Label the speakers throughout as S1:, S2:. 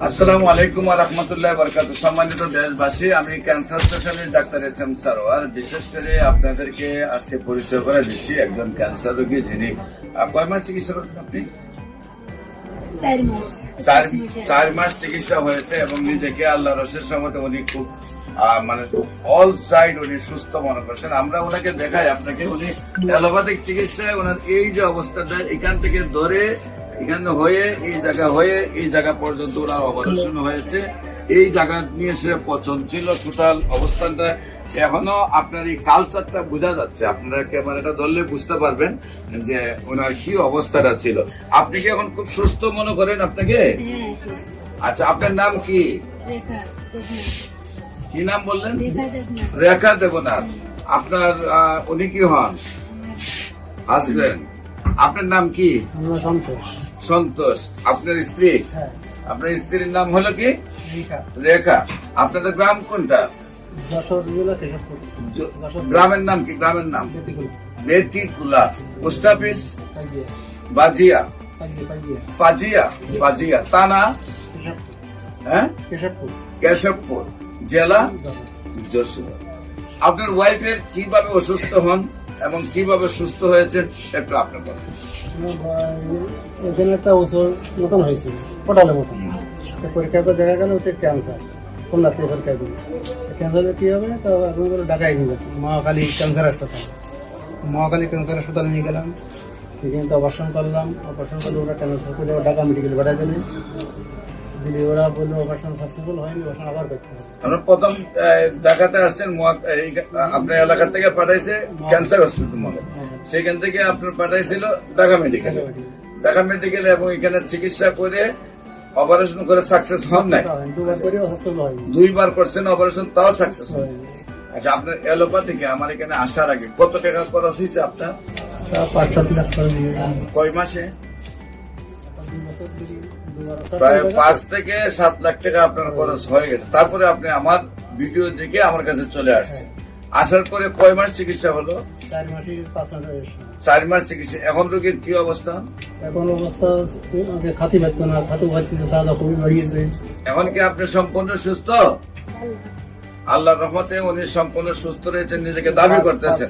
S1: আসসালামু আলাইকুম ওয়া রাহমাতুল্লাহি ওয়া বারাকাতুহু। সম্মানিত দেশবাসী, আমি cancer specialist doctor SM. Sarwar. বিশেষ করে আপনাদেরকে আজকে পরিচয় করে দিচ্ছি একজন ক্যান্সার রোগী, যিনি কয় মাস চিকিৎসা করছেন আপনি? 4 মাস চিকিৎসা হয়েছে এবং নিজেকে আল্লাহ রসের সম্মতে উনি খুব মানে অল সাইড উনি সুস্থ মনে করছেন। আমরা ওনাকে দেখাই আপনাকে, উনি অ্যালোপ্যাথিক চিকিৎসায় ওনার এই যে অবস্থাটা, এখান থেকে ধরে এখানে হয়ে এই জায়গা পর্যন্ত ওনার অপারেশন হয়েছে। এই জায়গা নিয়ে সে পচন ছিল টোটাল অবস্থানটা। এখনো আপনার এই কালচারটা বোঝা যাচ্ছে, আপনারা ক্যামেরাটা ধরলে বুঝতে পারবেন যে ওনার কি অবস্থাটা ছিল। আপনি কি এখন খুব সুস্থ মনে করেন আপনাকে? আচ্ছা, আপনার নাম কি? কি নাম বললেন? রেখা দেবনাথ। আপনার উনি কি হন? হাজবেন্ড। আপনার নাম কি? সন্তোষ। আপনার স্ত্রী? আপনার স্ত্রীর নাম হলো কি? রেখা। আপনাদের গ্রাম কোনটা? গ্রামের নাম কি? গ্রামের নাম বেতিকুলা। Post office? বাজিয়া। বাজিয়া থানা? হ্যাঁ, কেশবপুর। জেলা যশোর। আপনার ওয়াইফের কিভাবে অসুস্থ হন এবং কিভাবে সুস্থ হয়েছেন একটু আপনি বলেন।
S2: এখানে একটা ওষুধ মতন হয়েছিল, পোটালের মতন। পরীক্ষা করে দেখা গেল ওটা ক্যান্সার। কোন রাত্রে পরীক্ষা করি ক্যান্সারে কি হবে, তো এখন করে ঢাকায় নিয়ে যাচ্ছে। মহাকালী ক্যান্সার হাসপাতাল, মহাকালী ক্যান্সার হাসপাতালে নিয়ে গেলাম। সেখানে তো অপারেশন করলাম। অপারেশন করলে ওরা ক্যান্সার করে ঢাকা মেডিকেল পাঠাই দিলে দিদি, ওরা বললো অপারেশন সাকসেসফুল হয়নি, অপারেশন আবার করতে হবে।
S1: আমরা প্রথম ঢাকাতে আসছেন, আপনার এলাকা থেকে পাঠাইছে ক্যান্সার হসপিটাল মনে, সেখান থেকে আপনার পাঠাইছিল ঢাকা মেডিকেল। ঢাকা মেডিকেল এবং এখানে চিকিৎসা করে অপারেশন করে সাকসেস হন নাই। 2বার করছেন অপারেশন, তাও সাকসেস হয়। আচ্ছা, আপনার অ্যালোপ্যাথিকে আমার এখানে আসার আগে কত টাকা খরচ হয়েছে আপনার?
S2: 5-7 লাখ করে দিয়ে।
S1: কয় মাসে? প্রায় 5 থেকে 7 লাখ টাকা আপনার খরচ হয়ে গেছে। তারপরে আপনি আমার ভিডিও দেখে আমার কাছে চলে আসছেন। আসার পরে কয় মাস চিকিৎসা হলো? 4 মাস চিকিৎসা। এখন রোগীর কি অবস্থা?
S2: এখন অবস্থা খাতি পাচ্ছে না, খাতু পাচ্ছে, দাদা খুবই বাড়িয়েছে।
S1: এখন কি আপনি সম্পূর্ণ সুস্থ? আল্লাহর রহমতে উনি সম্পূর্ণ সুস্থ রয়েছেন, নিজেকে দাবি করতেছেন।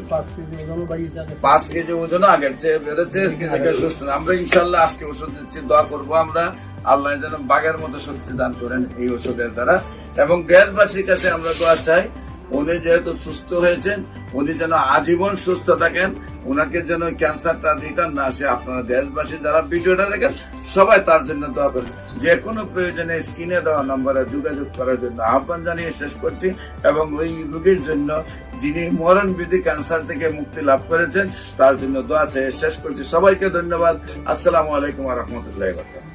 S1: 5 কেজি ওজন আগের চেয়ে বেড়েছে, নিজেকে সুস্থ। আমরা ইনশাল্লাহ আজকে ওষুধ দিচ্ছি, দোয়া করবো আমরা আল্লাহ যেন বাঘের মতো শক্তি দান করেন এই ওষুধের দ্বারা। এবং দেশবাসীর কাছে আমরা দোয়া চাই, উনি যেহেতু সুস্থ হয়েছেন, উনি যেন আজীবন সুস্থ থাকেন, উনাকে যেন ক্যান্সারটা রিটার্ন না আসে। আপনারা দেশবাসী যারা ভিডিওটা দেখেন সবাই তার জন্য দোয়া করেন। যে কোনো প্রয়োজনে স্ক্রিনে দেওয়া নম্বরে যোগাযোগ করার জন্য আহ্বান জানিয়ে শেষ করছি। এবং ওই রোগীর জন্য যিনি মরণবিধি ক্যান্সার থেকে মুক্তি লাভ করেছেন তার জন্য দোয়া চেয়ে শেষ করছি। সবাইকে ধন্যবাদ। আসসালামু আলাইকুম ওয়া রাহমাতুল্লাহি ওয়া বারাকাতুহু।